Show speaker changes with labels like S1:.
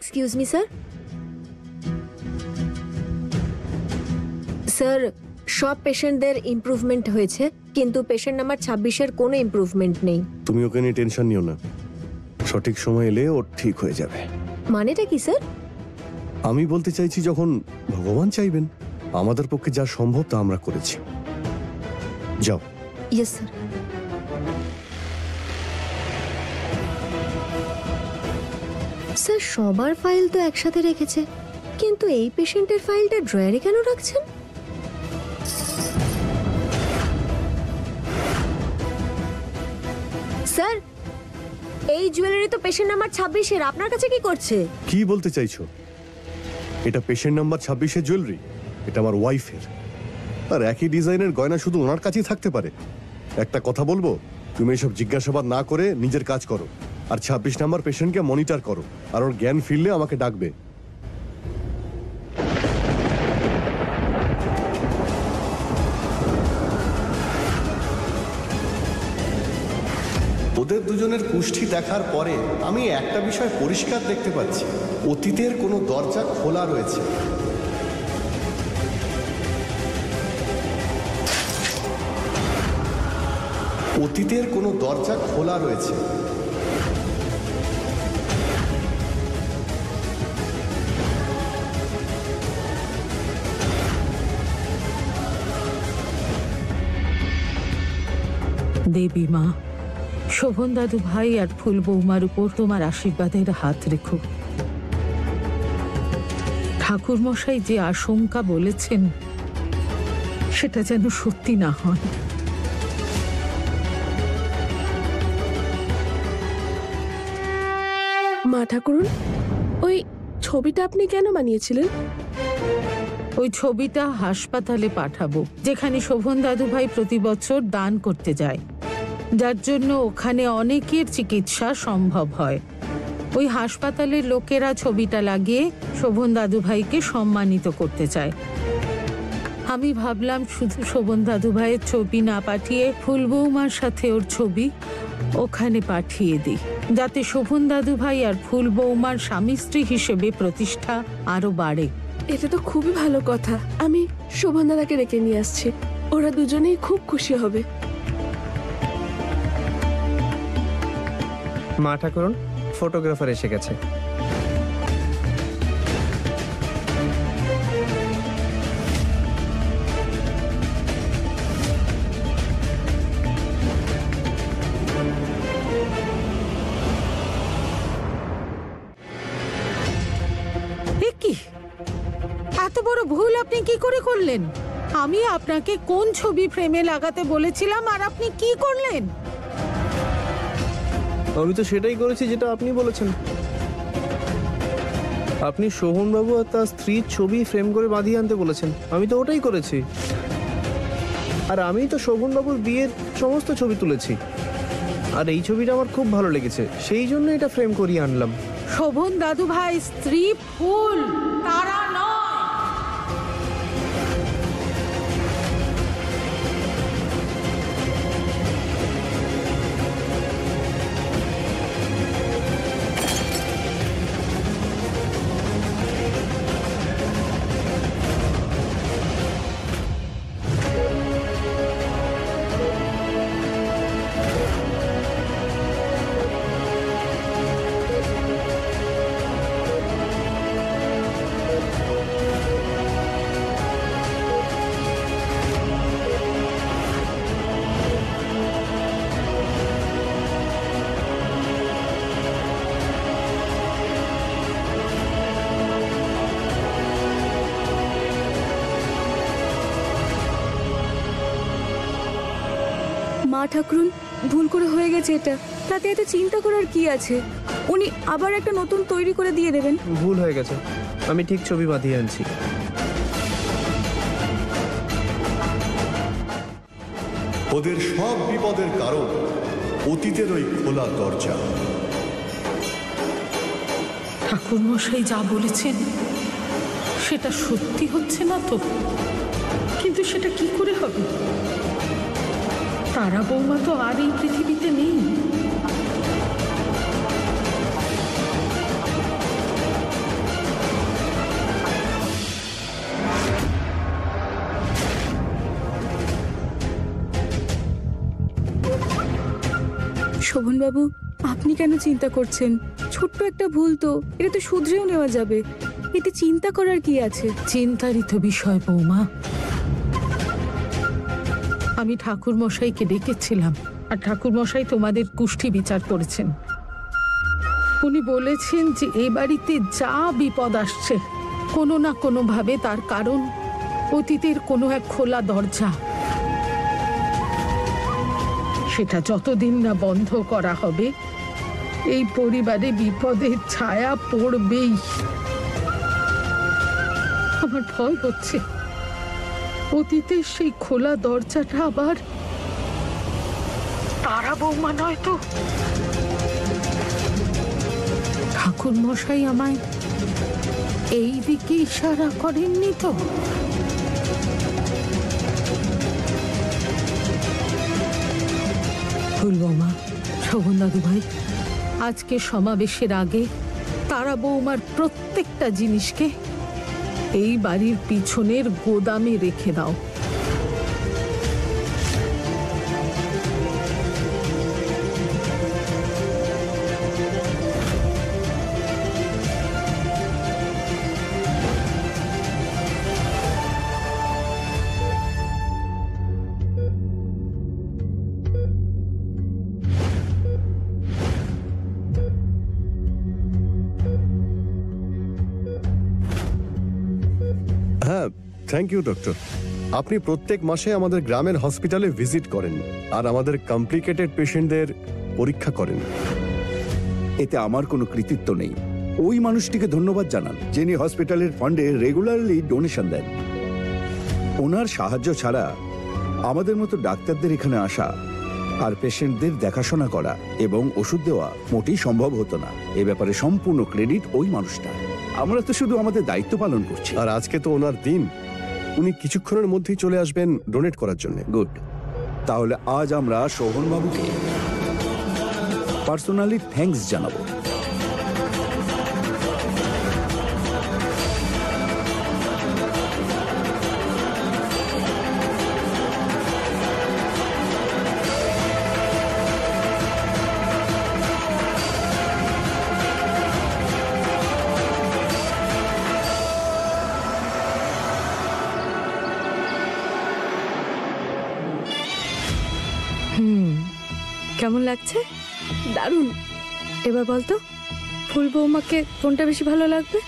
S1: Excuse me sir. Sir, সব পেশেন্টদের improvement হয়েছে, কিন্তু পেশেন্ট নাম্বার 26-এর কোনো ইমপ্রুভমেন্ট নেই।
S2: তুমি ওকে নিয়ে টেনশন নিও না, সঠিক সময় এলে ও ঠিক হয়ে যাবে।
S1: মানেটা কি স্যার?
S2: আমি বলতে চাইছি, যখন ভগবান চাইবেন, আমাদের পক্ষে যা সম্ভব তা আমরা করেছি। যাও।
S1: Yes sir. স্যার, সবার ফাইল তো একসাথে রেখেছে, কিন্তু এই পেশেন্টের ফাইলটা ড্রয়ারে কেন রাখছেন? স্যার, এই জুয়েলারি তো পেশেন্ট নাম্বার 26-এর, আপনার কাছে কি করছে?
S2: কি বলতে চাইছো? এটা পেশেন্ট নাম্বার 26-এর জুয়েলারি, এটা আমার ওয়াইফের। আর একই ডিজাইনের গয়না শুধু ওনার কাছেই থাকতে পারে? একটা কথা বলবো, তুমি এসব জিজ্ঞাসাবাদ না করে নিজের কাজ করো, আর 26 নাম্বার পেশেন্টকে মনিটর করো, আর ওর জ্ঞান ফিরলে আমাকে ডাকবে। ওদের দুজনের কুষ্ঠি দেখার পরে আমি একটা বিষয় পরিষ্কার দেখতে পাচ্ছি, অতীতের কোনো দরজা খোলা রয়েছে। অতীতের কোনো দরজা খোলা রয়েছে।
S3: দেবী মা, শোভন দাদু ভাই আর ফুল বৌমার উপর তোমার আশীর্বাদের হাত রেখো। ঠাকুর মশাই যে আশঙ্কা বলেছেন সেটা যেন সত্যি না হয়।
S4: মা ঠাকুরুন, ওই ছবিটা আপনি কেন বানিয়েছিলেন?
S3: ওই ছবিটা হাসপাতালে পাঠাবো, যেখানে শোভন দাদু ভাই প্রতি বছর দান করতে যায়, যার জন্য ওখানে অনেকের চিকিৎসা সম্ভব হয়। ওই হাসপাতালের লোকেরা ছবিটা লাগিয়ে শোভন দাদু ভাইকে সম্মানিত করতে চায়। আমি ভাবলাম শুধু শোভন দাদু ভাইয়ের ছবি না পাঠিয়ে ফুল বৌমার সাথে ওর ছবি ওখানে পাঠিয়ে দিই, যাতে শোভন দাদু ভাই আর ফুল বৌমার স্বামী স্ত্রী হিসেবে প্রতিষ্ঠা আরো বাড়ে।
S4: এটা তো খুবই ভালো কথা। আমি শোভন দাদাকে ডেকে নিয়ে আসছি, ওরা দুজনেই খুব খুশি হবে।
S5: মা ঠাকুরন, ফটোগ্রাফার এসে গেছে।
S3: কি এত বড় ভুল আপনি কি করে করলেন? আমি আপনাকে কোন ছবি ফ্রেমে লাগাতে বলেছিলাম আর আপনি কি করলেন?
S5: আমি তো সেটাই করেছি যেটা আপনি বলেছেন। আপনি শোভনবাবু আর তার স্ত্রীর ছবি ফ্রেম করে বাঁধিয়ে আনতে বলেছেন, আমি তো ওটাই করেছি। আর আমি তো শোভনবাবুর বিয়ের সমস্ত ছবি তুলেছি, আর এই ছবিটা আমার খুব ভালো লেগেছে, সেই জন্য এটা ফ্রেম করিয়ে আনলাম।
S3: শোভন দাদু ভাই স্ত্রী ফুল, তারা নয়।
S6: মা ঠাকুরুন, ভুল করে হয়ে গেছে এটা, তাতে এত চিন্তা করার কি আছে? উনি আবার একটা নতুন তৈরি করে দিয়ে দেবেন।
S5: ভুল হয়ে গেছে, আমি ঠিক ছবি বাঁধিয়ে আনছি।
S2: ওদের সব বিপদের কারণ অতীতের ওই খোলা দরজা।
S3: ঠাকুর মশাই যা বলেছেন সেটা সত্যি হচ্ছে না তো, কিন্তু সেটা কি করে হবে? তারা বৌমা তো আর এই পৃথিবীতে নেই।
S6: শোভনবাবু, আপনি কেন চিন্তা করছেন? ছোট্ট একটা ভুল তো, এটা তো শুধরেও নেওয়া যাবে। এতে চিন্তা করার কি আছে?
S3: চিন্তারই তো বিষয় বৌমা। আমি ঠাকুর মশাইকে ডেকেছিলাম, আর ঠাকুর মশাই তোমাদের কুষ্ঠি বিচার করেছেন। উনি বলেছেন যে এ বাড়িতে যা বিপদ আসছে কোনো না কোনো ভাবে তার কারণ অতীতের কোনো এক খোলা দরজা। সেটা যতদিন না বন্ধ করা হবে এই পরিবারে বিপদের ছায়া পড়বেই। আমার ভয় হচ্ছে অতীতের সেই খোলা দরজাটা আবার তারা বৌমা নয় তো? ঠাকুর মশাই আমায় এই দিকে ইশারা করেননি তো? ফুল বৌমা, শোভন দাদু ভাই, আজকে সমাবেশের আগে তারা বৌমার প্রত্যেকটা জিনিসকে এই বাড়ির পিছনের গোদামে রেখে দাও।
S2: হ্যাঁ, থ্যাংক ইউ ডক্টর। আপনি প্রত্যেক মাসে আমাদের গ্রামের হসপিটালে ভিজিট করেন আর আমাদের কমপ্লিকেটেড পেশেন্টদের পরীক্ষা করেন।
S7: এতে আমার কোনো কৃতিত্ব নেই। ওই মানুষটিকে ধন্যবাদ জানান যিনি হসপিটালের ফান্ডে রেগুলারলি ডোনেশন দেন। ওনার সাহায্য ছাড়া আমাদের মতো ডাক্তারদের এখানে আসা আর পেশেন্টদের দেখাশোনা করা এবং ওষুধ দেওয়া মোটেই সম্ভব হতো না। এ ব্যাপারে সম্পূর্ণ ক্রেডিট ওই মানুষটা। আমরা তো শুধু আমাদের দায়িত্ব পালন করছি।
S2: আর আজকে তো ওনার দিন, উনি কিছুক্ষণের মধ্যেই চলে আসবেন ডোনেট করার জন্য।
S7: গুড। তাহলে আজ আমরা শোভন বাবুকে পার্সোনালি থ্যাঙ্কস জানাবো।
S6: কেমন লাগছে?
S4: দারুণ।
S6: এবার বলতো, ফুল বৌমাকে কোনটা বেশি ভালো লাগবে?